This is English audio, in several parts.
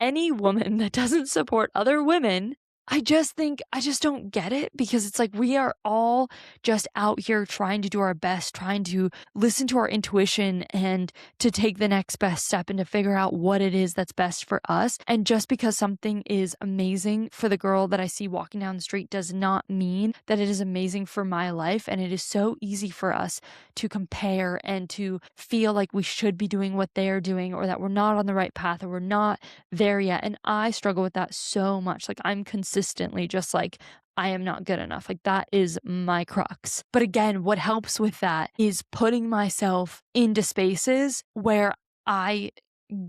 any woman that doesn't support other women, I just don't get it because it's like we are all just out here trying to do our best, trying to listen to our intuition and to take the next best step and to figure out what it is that's best for us. And just because something is amazing for the girl that I see walking down the street does not mean that it is amazing for my life. And it is so easy for us to compare and to feel like we should be doing what they're doing or that we're not on the right path or we're not there yet. And I struggle with that so much. Like I'm consistently just like, I am not good enough. Like that is my crux. But again, what helps with that is putting myself into spaces where I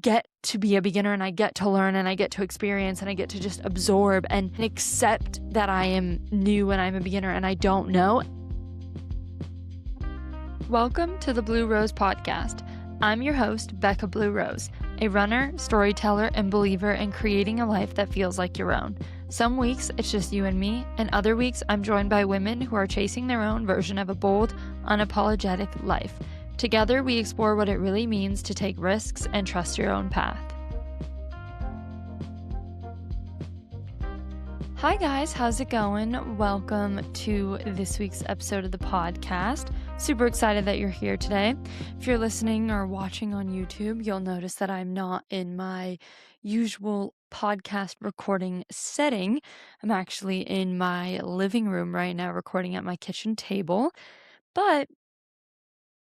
get to be a beginner and I get to learn and I get to experience and I get to just absorb and accept that I am new and I'm a beginner and I don't know. Welcome to the Blue Rose Podcast. I'm your host, Becca Blue Rose, a runner, storyteller, and believer in creating a life that feels like your own. Some weeks it's just you and me, and other weeks I'm joined by women who are chasing their own version of a bold, unapologetic life. Together we explore what it really means to take risks and trust your own path. Hi guys, how's it going? Welcome to this week's episode of the podcast. Super excited that you're here today. If you're listening or watching on YouTube, you'll notice that I'm not in my usual podcast recording setting. I'm actually in my living room right now recording at my kitchen table, but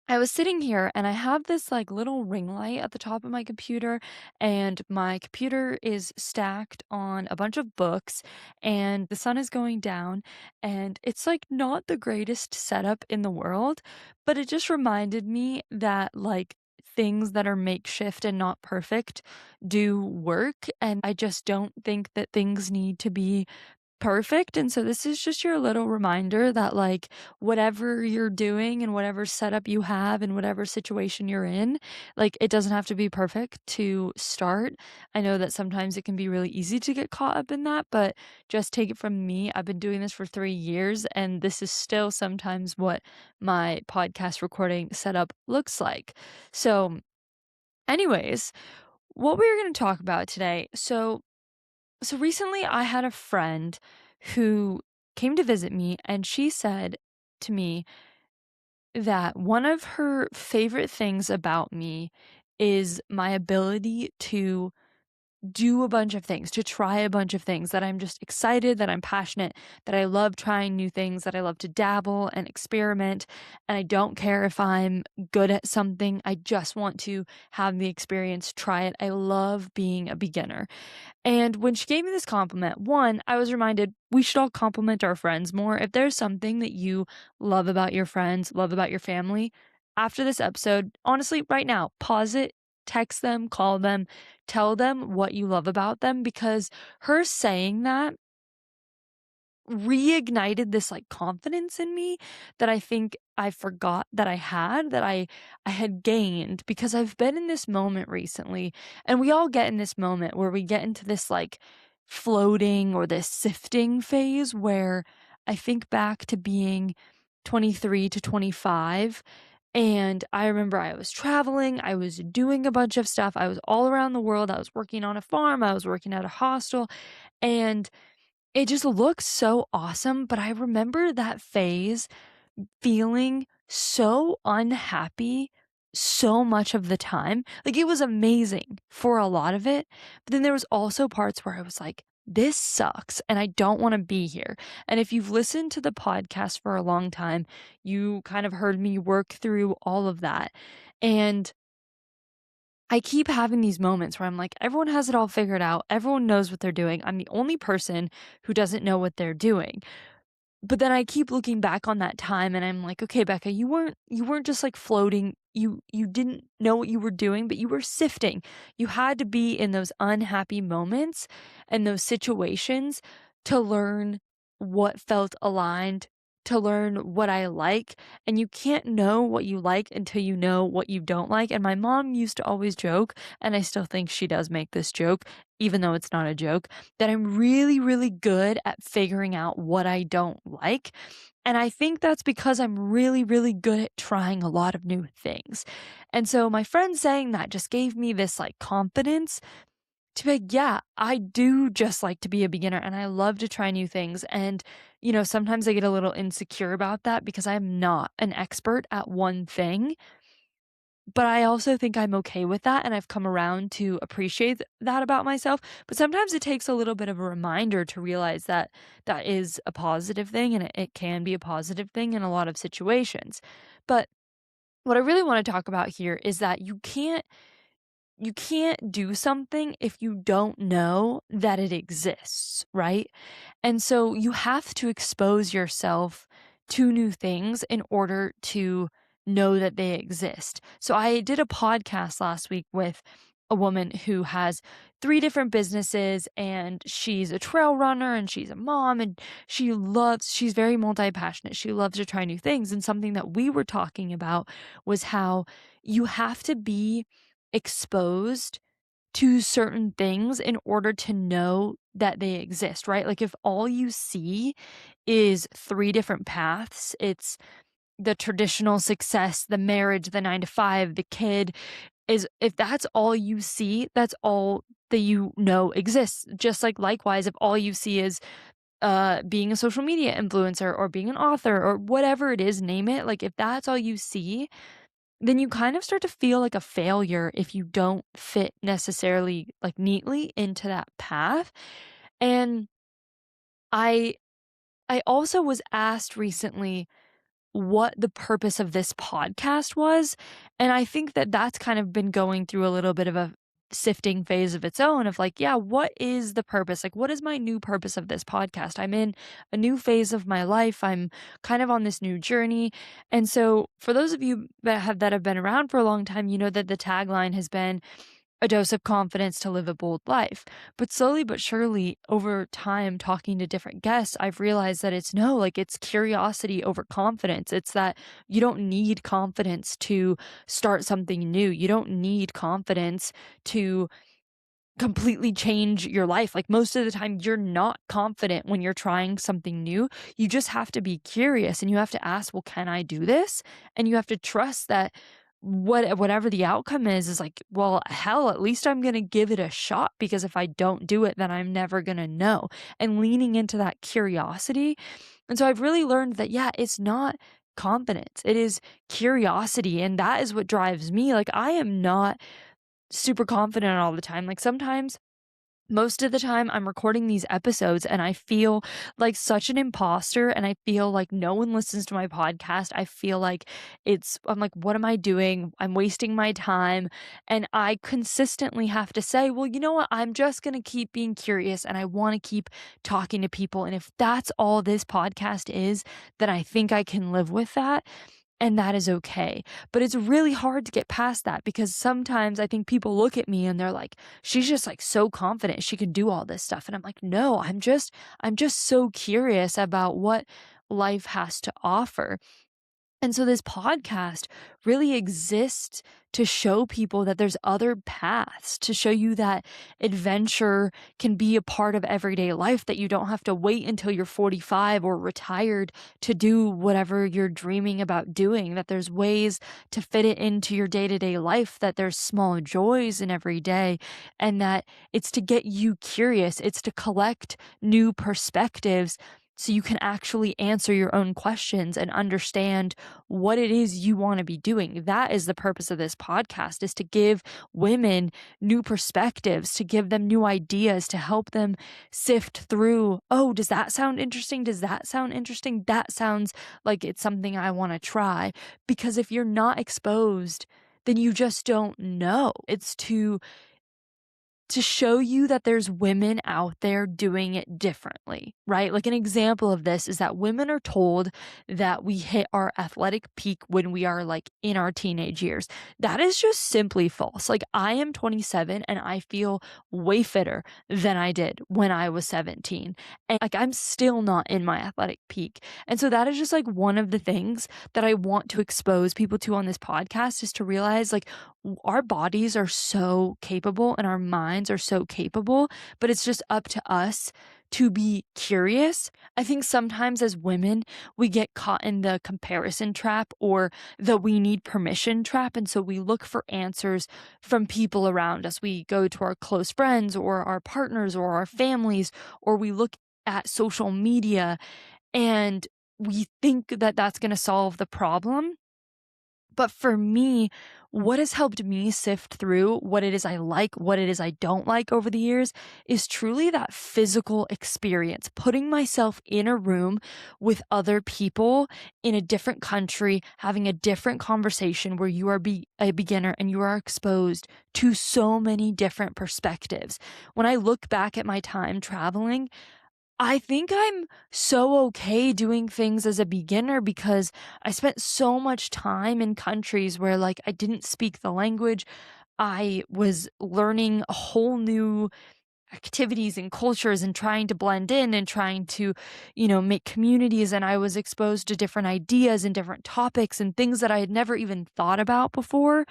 I was sitting here and I have this like little ring light at the top of my computer, and my computer is stacked on a bunch of books, and the sun is going down, and it's like not the greatest setup in the world, but it just reminded me that like things that are makeshift and not perfect do work, and I just don't think that things need to be perfect. And so this is just your little reminder that like whatever you're doing and whatever setup you have and whatever situation you're in, like it doesn't have to be perfect to start. I know that sometimes it can be really easy to get caught up in that, but just take it from me. I've been doing this for 3 years and this is still sometimes what my podcast recording setup looks like. So anyways, what we're going to talk about today. So recently I had a friend who came to visit me, and she said to me that one of her favorite things about me is my ability to do a bunch of things, to try a bunch of things, that I'm just excited, that I'm passionate, that I love trying new things, that I love to dabble and experiment. And I don't care if I'm good at something. I just want to have the experience, try it. I love being a beginner. And when she gave me this compliment, one, I was reminded we should all compliment our friends more. If there's something that you love about your friends, love about your family, after this episode, honestly, right now, pause it, text them, call them, tell them what you love about them, because her saying that reignited this like confidence in me that I think I forgot that I had, that I had gained, because I've been in this moment recently, and we all get in this moment where we get into this like floating or this sifting phase where I think back to being 23 to 25, and I remember I was traveling, I was doing a bunch of stuff, I was all around the world, I was working on a farm, I was working at a hostel, and it just looks so awesome. But I remember that phase feeling so unhappy so much of the time. Like it was amazing for a lot of it, but then there was also parts where I was like, this sucks and I don't want to be here. And if you've listened to the podcast for a long time, you kind of heard me work through all of that. And I keep having these moments where I'm like, everyone has it all figured out. Everyone knows what they're doing. I'm the only person who doesn't know what they're doing. But then I keep looking back on that time and I'm like, okay, Becca, you weren't just like floating. You didn't know what you were doing, but you were sifting. You had to be in those unhappy moments and those situations to learn what felt aligned, to learn what I like. And you can't know what you like until you know what you don't like. And my mom used to always joke, and I still think she does make this joke, even though it's not a joke, that I'm really, really good at figuring out what I don't like. And I think that's because I'm really, really good at trying a lot of new things. And so my friend saying that just gave me this like confidence to be like, yeah, I do just like to be a beginner and I love to try new things. And, sometimes I get a little insecure about that because I'm not an expert at one thing. But I also think I'm okay with that, and I've come around to appreciate that about myself. But sometimes it takes a little bit of a reminder to realize that that is a positive thing, and it can be a positive thing in a lot of situations. But what I really want to talk about here is that you can't do something if you don't know that it exists, right? And so you have to expose yourself to new things in order to know that they exist. So I did a podcast last week with a woman who has three different businesses, and she's a trail runner and she's a mom, and she's very multi-passionate. She loves to try new things. And something that we were talking about was how you have to be exposed to certain things in order to know that they exist, right? Like if all you see is three different paths, it's the traditional success, the marriage, the 9 to 5, the kid, is if that's all you see, that's all that exists. Just like likewise, if all you see is being a social media influencer or being an author or whatever it is, name it, like if that's all you see, then you kind of start to feel like a failure if you don't fit necessarily like neatly into that path. And I I also was asked recently what the purpose of this podcast was, and I think that that's kind of been going through a little bit of a sifting phase of its own of like, yeah, what is the purpose? Like, what is my new purpose of this podcast? I'm in a new phase of my life. I'm kind of on this new journey. And so for those of you that have been around for a long time, you know that the tagline has been a dose of confidence to live a bold life. But slowly but surely, over time, talking to different guests, I've realized that it's curiosity over confidence. It's that you don't need confidence to start something new. You don't need confidence to completely change your life. Like most of the time, you're not confident when you're trying something new. You just have to be curious and you have to ask, well, can I do this? And you have to trust that whatever the outcome is like, well, hell, at least I'm going to give it a shot, because if I don't do it, then I'm never going to know. And leaning into that curiosity. And so I've really learned that, yeah, it's not confidence, it is curiosity. And that is what drives me. Like, I am not super confident all the time. Like sometimes, most of the time, I'm recording these episodes and I feel like such an imposter, and I feel like no one listens to my podcast. I feel like I'm like, what am I doing? I'm wasting my time. And I consistently have to say, well, you know what? I'm just going to keep being curious and I want to keep talking to people. And if that's all this podcast is, then I think I can live with that. And that is okay. But it's really hard to get past that, because sometimes I think people look at me and they're like, she's just like so confident she can do all this stuff. And I'm like, no, I'm just so curious about what life has to offer. And so this podcast really exists to show people that there's other paths, to show you that adventure can be a part of everyday life, that you don't have to wait until you're 45 or retired to do whatever you're dreaming about doing, that there's ways to fit it into your day-to-day life, that there's small joys in every day, and that it's to get you curious, it's to collect new perspectives so you can actually answer your own questions and understand what it is you want to be doing. That is the purpose of this podcast, is to give women new perspectives, to give them new ideas, to help them sift through, oh, does that sound interesting? Does that sound interesting? That sounds like it's something I want to try. Because if you're not exposed, then you just don't know. It's to show you that there's women out there doing it differently, right? Like an example of this is that women are told that we hit our athletic peak when we are like in our teenage years. That is just simply false. Like, I am 27 and I feel way fitter than I did when I was 17. And like, I'm still not in my athletic peak. And so that is just like one of the things that I want to expose people to on this podcast, is to realize like our bodies are so capable and our minds are so capable, but it's just up to us to to be curious. I think sometimes as women, we get caught in the comparison trap or the we need permission trap. And so we look for answers from people around us. We go to our close friends or our partners or our families, or we look at social media and we think that that's going to solve the problem. But for me, what has helped me sift through what it is I like, what it is I don't like over the years is truly that physical experience, putting myself in a room with other people in a different country, having a different conversation where you are a beginner and you are exposed to so many different perspectives. When I look back at my time traveling, I think I'm so okay doing things as a beginner because I spent so much time in countries where, like, I didn't speak the language. I was learning a whole new activities and cultures and trying to blend in and trying to, make communities. And I was exposed to different ideas and different topics and things that I had never even thought about before.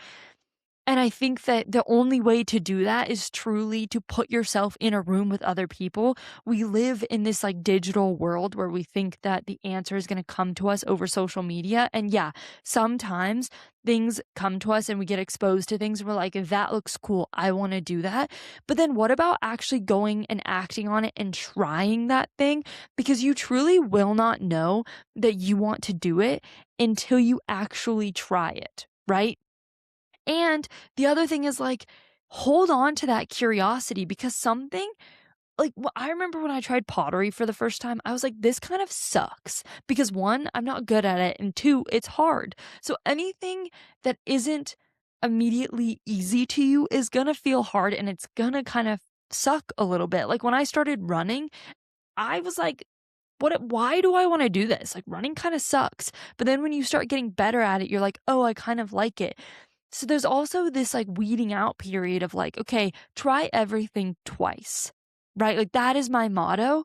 And I think that the only way to do that is truly to put yourself in a room with other people. We live in this like digital world where we think that the answer is going to come to us over social media. And yeah, sometimes things come to us and we get exposed to things. And we're like, that looks cool. I want to do that. But then what about actually going and acting on it and trying that thing? Because you truly will not know that you want to do it until you actually try it, right? And the other thing is, like, hold on to that curiosity because something like, I remember when I tried pottery for the first time, I was like, "This kind of sucks," because 1, I'm not good at it, and 2, it's hard. So anything that isn't immediately easy to you is gonna feel hard, and it's gonna kind of suck a little bit. Like, when I started running, I was like, why do I wanna do this? Like, running kinda sucks." But then when you start getting better at it, you're like, "Oh, I kind of like it." So there's also this like weeding out period of like, okay, try everything twice, right? Like that is my motto.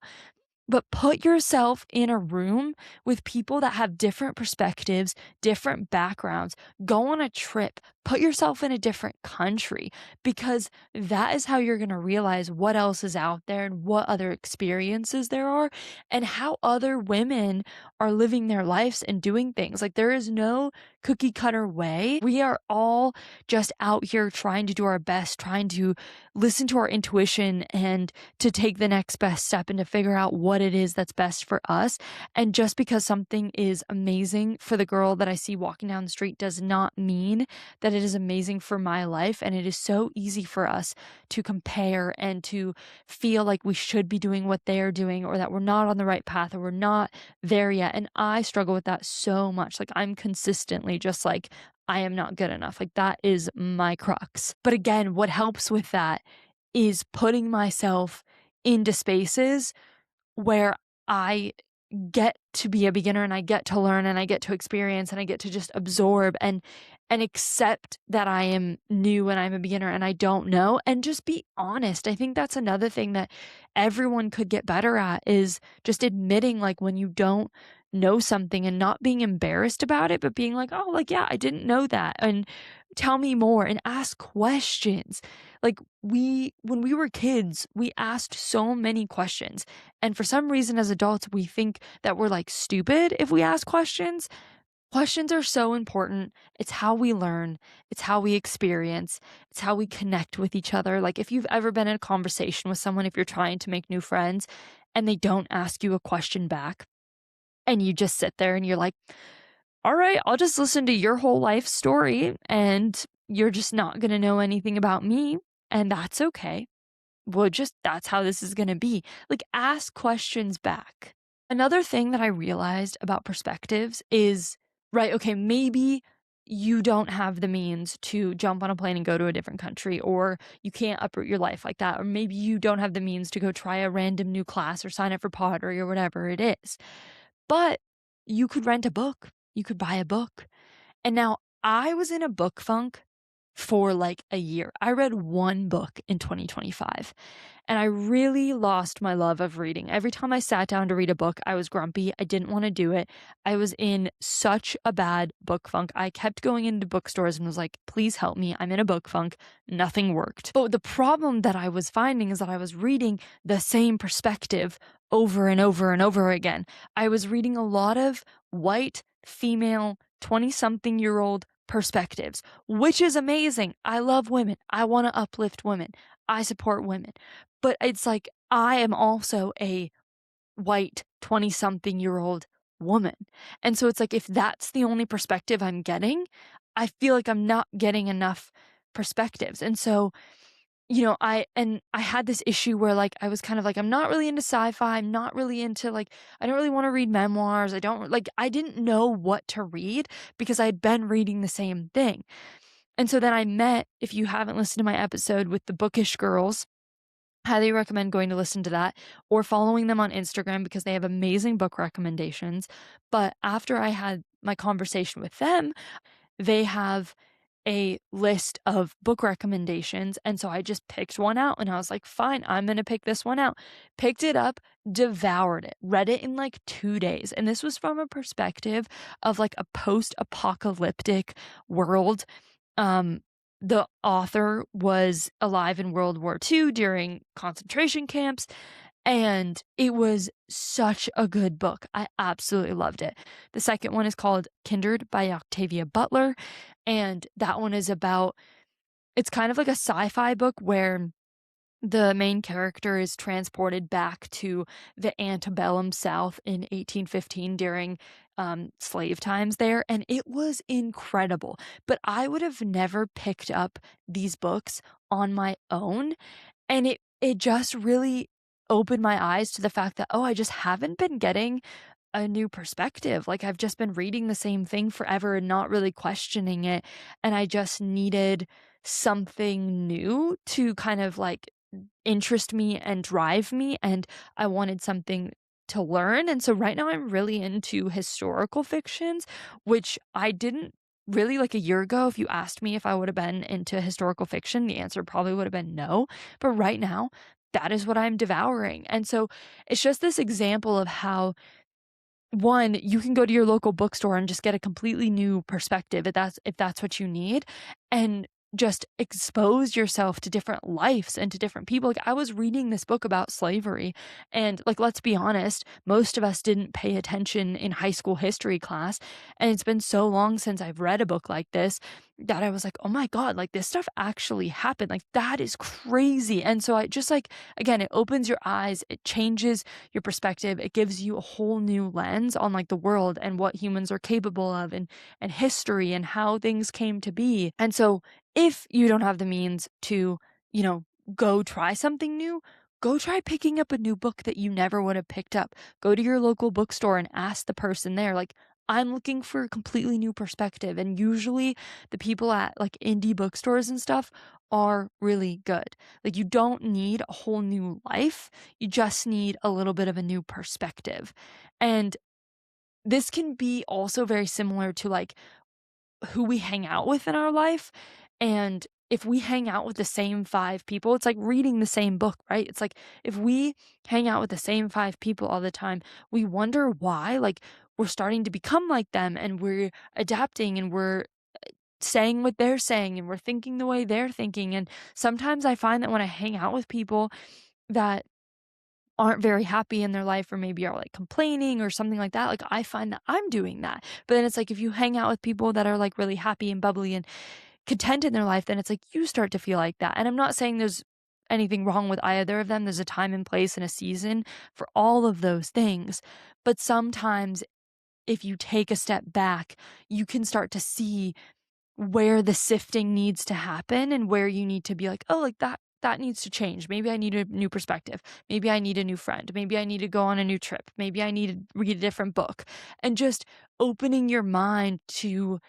But put yourself in a room with people that have different perspectives, different backgrounds. Go on a trip. Put yourself in a different country because that is how you're going to realize what else is out there and what other experiences there are and how other women are living their lives and doing things. Like there is no cookie cutter way. We are all just out here trying to do our best, trying to listen to our intuition and to take the next best step and to figure out what it is that's best for us. And just because something is amazing for the girl that I see walking down the street does not mean that it is amazing for my life. And it is so easy for us to compare and to feel like we should be doing what they're doing or that we're not on the right path or we're not there yet. And I struggle with that so much. Like I'm consistently just like, I am not good enough. Like that is my crux. But again, what helps with that is putting myself into spaces where I get to be a beginner and I get to learn and I get to experience and I get to just absorb and accept that I am new and I'm a beginner and I don't know and just be honest. I think that's another thing that everyone could get better at is just admitting like when you don't know something and not being embarrassed about it, but being like, "Oh, like yeah, I didn't know that." And tell me more and ask questions. Like when we were kids, we asked so many questions. And for some reason as adults, we think that we're like stupid if we ask questions. Questions are so important. It's how we learn, it's how we experience, it's how we connect with each other. Like if you've ever been in a conversation with someone, if you're trying to make new friends and they don't ask you a question back and you just sit there and you're like, all right, I'll just listen to your whole life story and you're just not going to know anything about me. And that's okay. That's how this is going to be. Like, ask questions back. Another thing that I realized about perspectives is, right, okay, maybe you don't have the means to jump on a plane and go to a different country, or you can't uproot your life like that, or maybe you don't have the means to go try a random new class or sign up for pottery or whatever it is. But you could rent a book, you could buy a book. And now I was in a book funk for like a year. I read one book in 2025. And I really lost my love of reading. Every time I sat down to read a book, I was grumpy. I didn't want to do it. I was in such a bad book funk. I kept going into bookstores and was like, please help me. I'm in a book funk. Nothing worked. But the problem that I was finding is that I was reading the same perspective over and over and over again. I was reading a lot of white, female, 20-something-year-old perspectives, which is amazing. I love women. I want to uplift women. I support women. But it's like, I am also a white 20-something-year-old woman. And so it's like, if that's the only perspective I'm getting, I feel like I'm not getting enough perspectives. And so, I had this issue where like I was kind of like, I'm not really into sci-fi. I'm not really into like, I don't really want to read memoirs. I didn't know what to read because I had been reading the same thing. And so then I met, if you haven't listened to my episode with the Bookish Girls, highly recommend going to listen to that or following them on Instagram because they have amazing book recommendations. But after I had my conversation with them, they have a list of book recommendations. And so I just picked one out and I was like, fine, I'm going to pick this one out. Picked it up, devoured it, read it in like 2 days. And this was from a perspective of like a post-apocalyptic world. The author was alive in World War II during concentration camps, and it was such a good book. I absolutely loved it. The second one is called Kindred by Octavia Butler, and that one is about, it's kind of like a sci-fi book where the main character is transported back to the antebellum South in 1815 during slave times there, and it was incredible. But I would have never picked up these books on my own, and it just really opened my eyes to the fact that, oh, I just haven't been getting a new perspective. Like, I've just been reading the same thing forever and not really questioning it, and I just needed something new to kind of like interest me and drive me, and I wanted something to learn. And so right now I'm really into historical fictions, which I didn't really, like a year ago, if you asked me if I would have been into historical fiction, the answer probably would have been no. But right now, that is what I'm devouring. And so it's just this example of how, one, you can go to your local bookstore and just get a completely new perspective if that's what you need, and just expose yourself to different lives and to different people. Like, I was reading this book about slavery, and like, let's be honest, most of us didn't pay attention in high school history class, and it's been so long since I've read a book like this that I was like, oh my God, like this stuff actually happened. Like, that is crazy. And so I just like, again, it opens your eyes, it changes your perspective, it gives you a whole new lens on like the world and what humans are capable of, and history and how things came to be. And so if you don't have the means to, go try something new, go try picking up a new book that you never would have picked up. Go to your local bookstore and ask the person there, like, I'm looking for a completely new perspective. And usually the people at like indie bookstores and stuff are really good. Like, you don't need a whole new life. You just need a little bit of a new perspective. And this can be also very similar to like who we hang out with in our life. And if we hang out with the same 5 people, it's like reading the same book, right? It's like if we hang out with the same 5 people all the time, we wonder why, like, we're starting to become like them, and we're adapting, and we're saying what they're saying, and we're thinking the way they're thinking. And sometimes I find that when I hang out with people that aren't very happy in their life, or maybe are like complaining or something like that, like, I find that I'm doing that. But then it's like if you hang out with people that are like really happy and bubbly and content in their life, then it's like you start to feel like that. And I'm not saying there's anything wrong with either of them. There's a time and place and a season for all of those things. But sometimes if you take a step back, you can start to see where the sifting needs to happen, and where you need to be like, oh, like that needs to change. Maybe I need a new perspective. Maybe I need a new friend. Maybe I need to go on a new trip. Maybe I need to read a different book. And just opening your mind to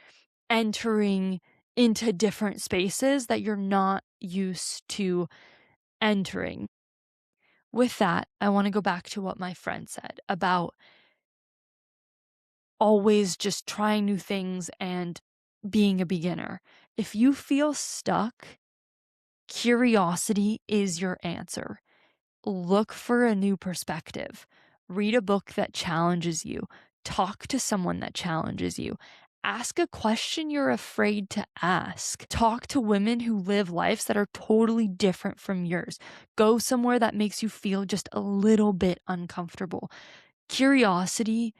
entering into different spaces that you're not used to entering. With that, I want to go back to what my friend said about always just trying new things and being a beginner. If you feel stuck, curiosity is your answer. Look for a new perspective. Read a book that challenges you. Talk to someone that challenges you. Ask a question you're afraid to ask. Talk to women who live lives that are totally different from yours. Go somewhere that makes you feel just a little bit uncomfortable. Curiosity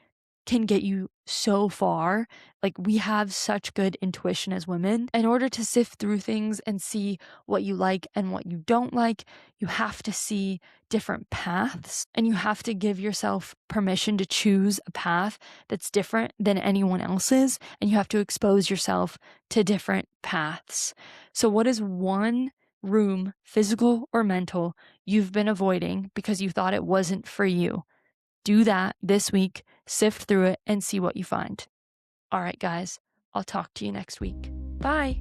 can get you so far. Like, we have such good intuition as women. In order to sift through things and see what you like and what you don't like, you have to see different paths, and you have to give yourself permission to choose a path that's different than anyone else's, and you have to expose yourself to different paths. So what is one room, physical or mental, you've been avoiding because you thought it wasn't for you? Do that this week, sift through it, and see what you find. All right, guys, I'll talk to you next week. Bye.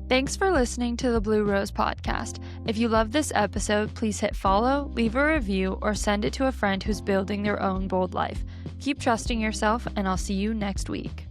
Thanks for listening to the Blue Rose Podcast. If you love this episode, please hit follow, leave a review, or send it to a friend who's building their own bold life. Keep trusting yourself, and I'll see you next week.